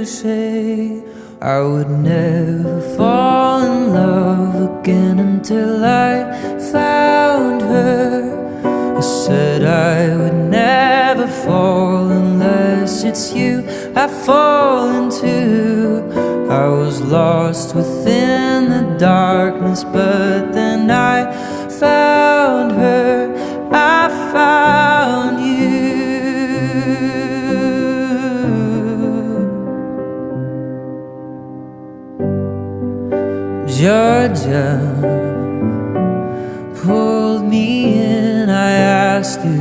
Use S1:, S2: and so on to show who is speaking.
S1: say I would never fall in love again until I found her. I said I would never fall unless it's you I fall into. I was lost within the darkness, but then I found her, I found you. Georgia pulled me in, I asked you